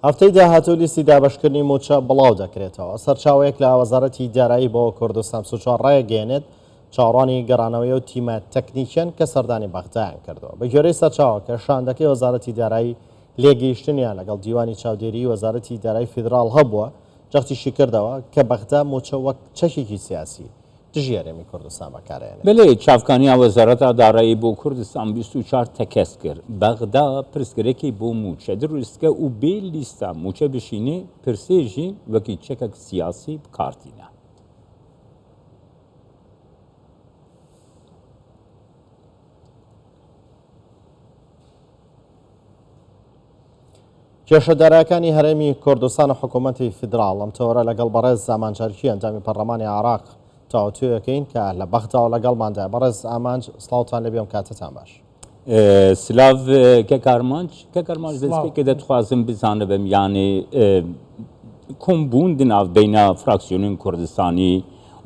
هەفتەی داهاتوو لیستی دابەشکردنی موچە بڵاو دەکرێتەوە. سەرچاوەیەک لە وەزارەتی دارایی بۆ کوردستان سوچوار ڕایگەێنێت چاوەڕوانی گەڕانەوەی و تیمە تەکنیکیان کە سەردانی بەختیان کردەوە. بە گوێرەی سەرچاوەکە شاندەکەی وەزارەتی دارایی لێگەیشتنیان لەگەڵ دیوانی چاودێری وەزارەتی دارایی فیدراڵ هەبووە جەختیشی کردەوە کە بەغدا موچە وەک چەکێکی سیاسی دژێرەمی کوردستان بەکارێنێت. بەڵێ چاوکانیا وەزارەتا دارایی بۆ کوردستان 24 تەکەس کرد. بەغدا پرسگرێکی بۆ موچە دروستکە و بێ لیستە موچە بشینێ پرسێژی وەکی چەکێک سیاسی بکارتینە. کێشەدارەکانی هەرێمی کوردستان و حکوومەتی فیدراڵ ئەم تەوەرە لەگەڵ بەڕێز زامانجارکی ئەنجامی پەرلەمانی عێراق تاوتویەکەین کە لە بەختەوە لەگەڵماندا. بەڕێز ئامانج سڵاوتان لەبێ و کاتتان باش. سلااو کەکارمانج دەستێک کە دەتخوازم بزانە بم یانێ کۆمبوون دناو بینە فراکسیۆنین کوردستانی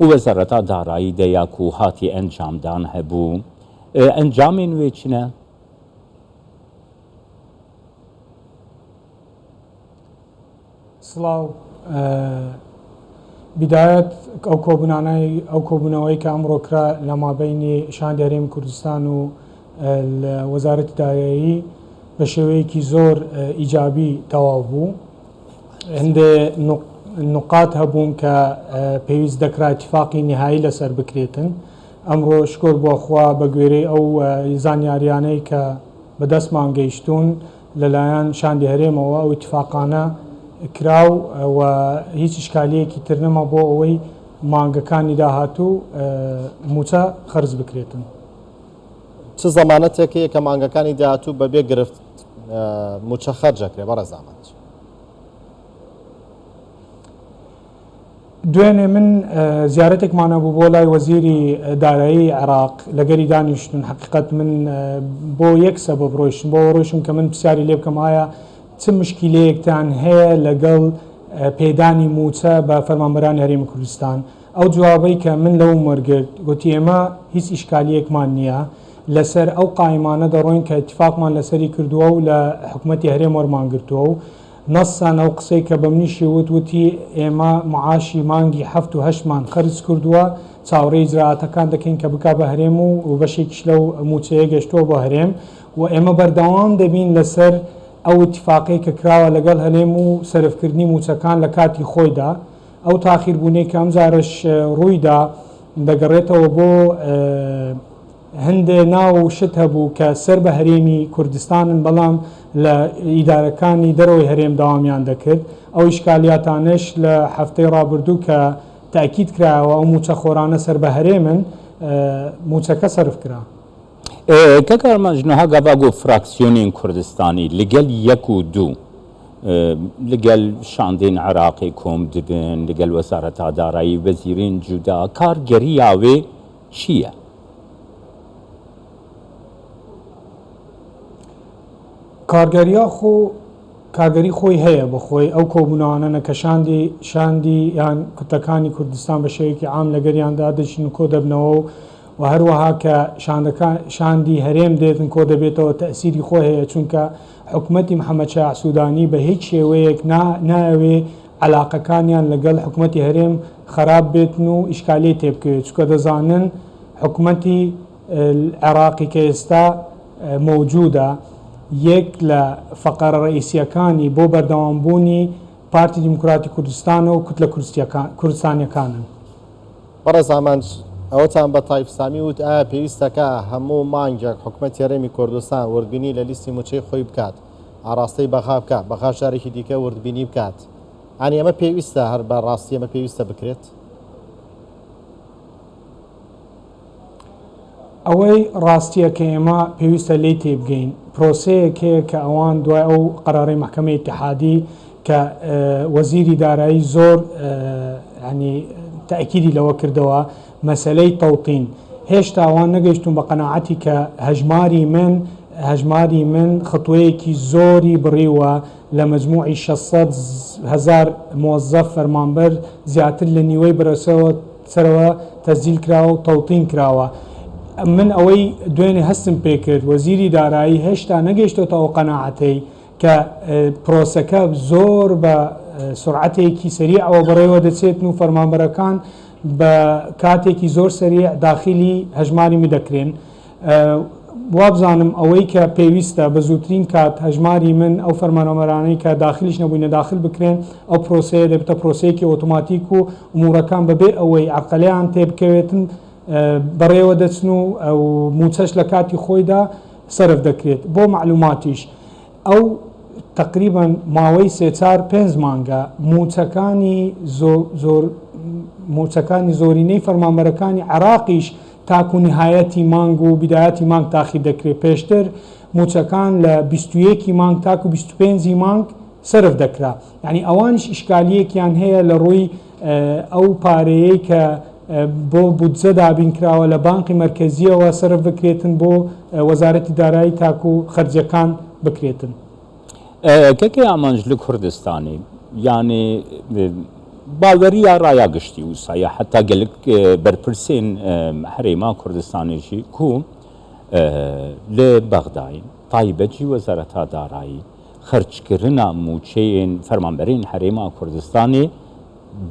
و وەزارەتا دارایی دەیاک و هاتی ئەنجامدان هەبوو. ئەنجامی نوێ چنە؟ سڵاو بدایەت ئەو کۆبوونەوەی کە ئەمڕۆکرا لە مابینی شاندی هەرێمی کوردستان و وەزارەتی دارایی بە شێوەیەکی زۆر ئیجابی تەواو بوو. هەندێ نقاط هەبوون کە پێویست دەکرا اتفاقی نهایی لەسەر بکرێتن. ئەمڕۆ شکر بۆخوا بە گوێرەی ئەو زانیاریانەی کە بەدەستمان گەیشتون لەلایەن شاندی هەرێمەوە ئەو اتفاقانە کراو و هیچ شکالەیەکی تر نەما بۆ ئەوەی مانگەکانی داهاتوو موچە خەرج بکرێتن. چ زەمانەتێکەیە کە مانگەکانی داهاتوو بەبێ گرفت موچە خەرجەکرێ بەڕێز ئامانج؟ دوێنێ من زیارەتێکمانە بوو بۆ لای وەزیری دارایی عێراق لەگەری دانیشتن. حقیقەت من بۆ یەک سەبەب ڕۆیشتم بۆ ڕۆیشتم کە من پرسیاری لێ بکەم ئایا چ مشکلەیەکتان هەیە لەگەڵ پێدانی موچە بە فەرمانبەرانی هەرێمی کوردستان. ئەو جوابەی کە من لەو وەرگرت گوتی ئێمە هیچ ئیشکالیەکمان نییە لەسەر ئەو قایمانە دەڕۆین کە اتفاقمان لەسەری کردووە و لە حکوومەتی هەرێم وەرمانگرتووە و نەسان ئەو قسەی کە بە منیشی وتی ئێمە معاشی مانگی 7 و 8مان خەرج کردووە چاوەڕێی ئیجراعاتەکان دەکەین کە بک بە هەرێم و بەشێکیش لەو موچەیە گەشتووە بۆ هەرێم و ئێمە بەردەوام دەبین لەسەر ئەو اتفاقی کە کراوە لەگەڵ هەلێم و سەرفکردنی موچەکان لە کاتی خۆیدا. ئەو تاخیربوونەی کە ئەم جارش ڕوویدا دەگەڕێتەوە بۆ هەندێ ناو شت هەبوو کە سەر بە هەرێمی کوردستانن بەڵام لە ئیدارەکانی دەرەوەی هەرێم داوامیان دەکرد. ئەو ئیشکالیاتانش لە هەفتەی ڕابردوو کە تاکید کراوە ئەو موچە خۆرانە سەر بە هەرێمن موچەکە سەرف کرا. کەکارمانجنەها گەڤاگۆ فراکسیۆنین کوردستانی لەگەل 1 و 2 لەگەل شاندین عێراقی کۆم دبن لەگەل وەزارەتا دارایی وەزیرین جودا کارگەریاوێ چییە؟ کارگەری خۆی هەیە بەخۆی ئەو کۆبوونەوانە کە شاندی یان کوتەکانی کوردستان بە شێوەیەکی عام لەگەریاندا دەچین و کۆ دەبنەوە و هەروەها کە شاندی هەرێم دێتن کۆ دەبێتەوە تەسیری خۆ هەیە چونکە حکوومەتی محەممەد شاع سوودانی بە هیچ شێوەیەک ناوێ علاقەکانیان لەگەڵ حکوومەتی هەرێم خراپ بێتن و ئیشکالی تێبکەوێت چکە دەزانن حکوومەتی عێراقی کە ئێستا مەوجودە یەک لە فەقەرە ڕئیسیەکانی بۆ بەردەوامبوونی پارتی دیموکراتی کوردستانە و کوتلە کوردستانیەکانن. بەڕێز ئامانج ئەوەتان بە تایفسامی وت ئایا پێویستەکە هەموو مانگێک حکوومەتی هەرێمی کوردستان وردبینی لە لیستی موچەی خۆی بکات ئاراستەی بەخا بکات بەخا شارێکی دیکە وردبینی بکات ئەنی ئەمە پێویستە هەر بە ڕاستی ئەمە پێویستە بکرێت؟ ئەوەی ڕاستیە کە ئێمە پێویستە لێی تێبگەین پرۆسەیەکەیە کە ئەوان دوای ئەو قەراری مەحکەمەی ئیتیحادی کە وەزیری دارایی زۆر ینی تاکیدی لەوە کردەوە مەسەلەی تەوتین هێشتا ئەوان نەگەیشتون بە قەناعەتی کە هەژماری من خطوەیەکی زۆری بڕیوە لە مەجموعی 600,000 مۆزەف فەرمانبەر زیاتر لە نیوەی بەرەسەوە سەرەوە تەسجیل کراوە و تەوتین کراوە. من ئەوەی دوێنێ هەستم پێ کرد وەزیری دارایی هێشتا نەگەیشتۆتەوە قەناعەتەی کە پرۆسەکە زۆر بە سرعەتێکی سریعەوە بەڕێوە دەچێت و فەرمانبەرەکان بە کاتێکی زۆر سریع داخلی هەژماری می دەکرێن. وابزانم ئەوەی کە پێویستە بە زووترین کات هەژماری من ئەو فەرمانەوەرانەی کە داخلیش نەبووینە داخل بکرێن ئەو پرۆسەیە دەبێتە پرۆسەیەکی ئۆتۆماتیک و ئومورەکان بەبێ ئەوەی عەقەلیان تێبکەوێتن بەڕێوە دەچن و ئەو موچەش لە کاتی خۆیدا سەرف دەکرێت. بۆ معلوماتیش ئەو تقریبان ماوەی 3-4-5 مانگە موچەکانی زۆرینەی فەرمانبەرەکانی عێراقیش تاکو نهایەتی مانگ و بیدایەتی مانگ تاخیر دەکرێت. پێشتر موچەکان لە 21 مانگ تاکو 25 مانگ سرف دەکرا. یعنی ئەوانش ئیشکالیەکیان هەیە لە ڕووی ئەو پارەیەی کە بۆ بودجە دابینکراوە لە بانقی مرکزیەوە سرف بکرێتن بۆ وەزارەتی دارایی تاکو خەرجەکان بکرێتن. کەکەی ئامانج لە کوردستانی یعنی باوەریە ڕایا گشتی وسایە حتا گەلک بەرپرسێن هەرێما کوردستانێژی کو لە بەغداین تایبەتی وەزارەتا دارایی خەرجکردنا موچەیەن فەرمانبەرین هەرێما کوردستانی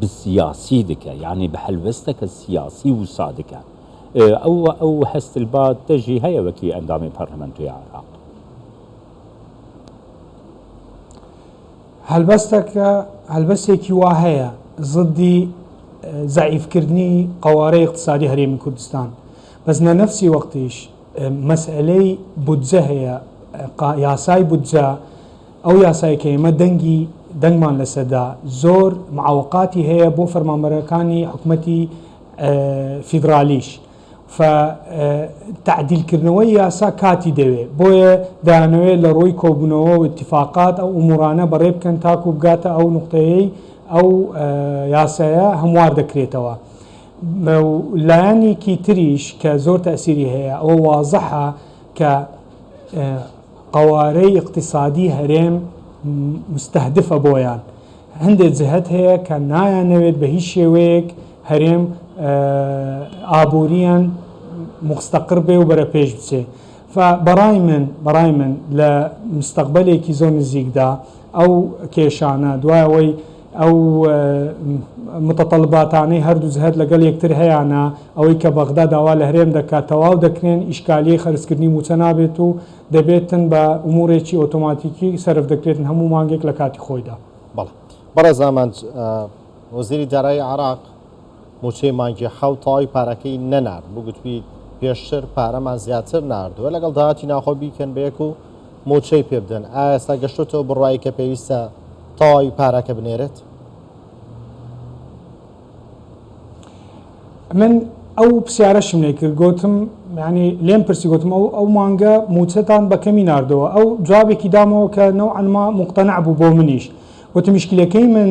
بسیاسی دکە یعنی بە هەلوەستەکە سیاسی وسا دکە ئەو هەستلبات دەژی هەیە وەکی ئەندامی پەرلەمەنتوی عێراق. هەلبەستێکی وا هەیە زدی زعیفکردنی قوارەی اقتصادی هەرێمی کوردستان، بەس لە نەفسی وەختیش مەسئلەی بودجە هەیە، یاسای بودجە ئەو یاسای کە ئێمە دەنگمان لەسەدا زۆر معوقاتی هەیە بۆ فەرمانبەرەکانی حکومەتی فیدرالیش تعدیلکردنەوەی یاسا کاتی دەوێت بۆیە دەیانەوێت لە ڕۆی کۆبوونەوە و اتفاقات ئەو ئومورانە بەڕێ بکەن تاکو بگاتە ئەو نقطەیەی ئەو یاسایە هەموار دەکرێتەوە. لایەنێکی تریش کە زۆر تەسیری هەیە ئەوە وازەحە کە قوارەی اقتصادی هەرێم مستهدفە بۆیان. هەندێک جهت هەیە کە نایانەوێت بە هیچ شێوەیەک هەرێم ئابووریان مستەقر بێ و بەرە پێش بچێ. بەڕای من لە مستەقبلێکی زۆر نزیکدا ئەو کێشانە دوایەوەی ئەو متەطەلباتانەی هەردوو جهت لەگەڵ یەکتر هەیەە ئەوەی کە بەغدا داوا لە هەرێم دەکات تەواو دەکرێن ئیشکالی خەرجکردنی موچە نابێت و دەبێتن بە ئومورێکی ئۆتۆماتیکی سەرف دەکرێتن هەموو مانگێک لە کاتی خۆیدا. بەڕێز ئامانج وەزیری دارایی عێراق موچەی مانگی حەوت تەواوی پارەکەی نەنارد بوو گوتوی پێشتر پارەمان زیاتر ناردووە لەگەڵ داهاتی ناخۆ بیکەن بەیەک و موچەی پێ بدەن. ئایا ئێستا گەشتۆتەوە بڕوایی کە پێویستە تەواوی پارەکە بنێرێت؟ من ئەو پرسیارەشم لێ کرد گوتم ینی لێم پرسی گوتم ئەو مانگە موچەتان بەکەمی ناردەوە. ئەو جوابێکی دامەوە کە نەوعەنما مقتەنع بوو بۆ منیش. وتم مشکلەکەی من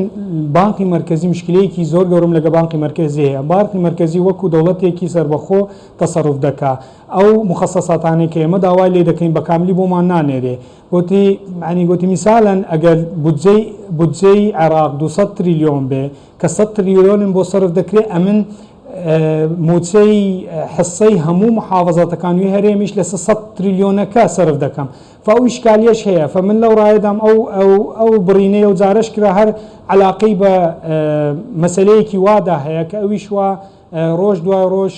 بانقی مرکزی مشکلەیەکی زۆر گەورم لەگە بانقی مرکزی هەیە. بانقی مرکزی وەکو دەوڵەتێکی سربەخۆ تەسەڕف دەکا ئەو مخصصاتانەی کە ئێمە داوای لێ دەکەین بە کاملی بۆمان نانێرێ. گوتی میساڵەن ئەگەر بودجەی عێراق 200 تریلیۆن بێ کە 100 تریلیۆنم بۆ سەرف دەکرێت ئەمن موچەی حسەی هەموو محافەزاتەکانی هەرێمیش لە 100 تریلیۆنەکە سەرف دەکەم. فەو ئیشکالیەش هەیە. فمن لەو ڕایدام ئەو بڕینەیە و جارش کرا هەر علاقەی بە مەسەلەیەکی وادا هەیە کە ئەویش وا ڕۆژ دوای ڕۆژ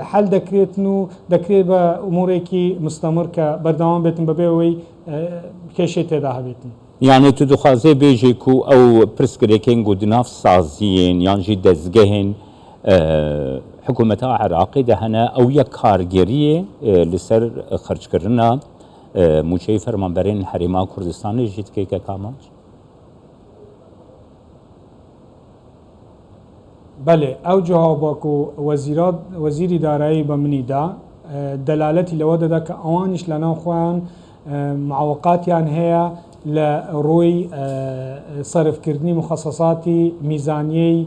حەل دەکرێتن و دەکرێت بە ئومورێکی مستەمر کە بەردەوام بێتن بەبێ ئەوەی کێشەی تێدا هەبێتن. یانە تو دخوازێ بێژێک و ئەو پرسکرێکێن گودناف سازیên یانجی دەستگەهێن حکوومەتە عێراقی دەهەنە ئەو یەک کارگەریە لەسەر خەرجکردنا موچەی فەرمانبەرین هەرێما کوردستانی ژیت کەیکە کامانج؟ بەێ ئەو جوابک و وەزیری دارایی بە منیدا دەلالەتی لەوە دەدا کە ئەوانیش لە ناو خۆیان معوقاتیان هەیە لە ڕووی سەرفکردنی مخصصاتی میزانیەی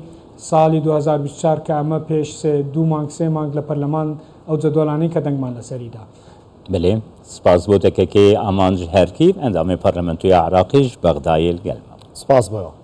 ساڵی 2024 کە ئەمە پێش 2 مانگ 3 مانگ لە پەرلەمان ئەو جەدوڵانەی کە دەنگمان لەسەریدا. بڵێ سپاس بۆ دەکەکەی ئامانج هەرکیب ئەندامی پەرلەمەنتوی عێراقیش بەغدایل گەلمە. سپاس بۆ.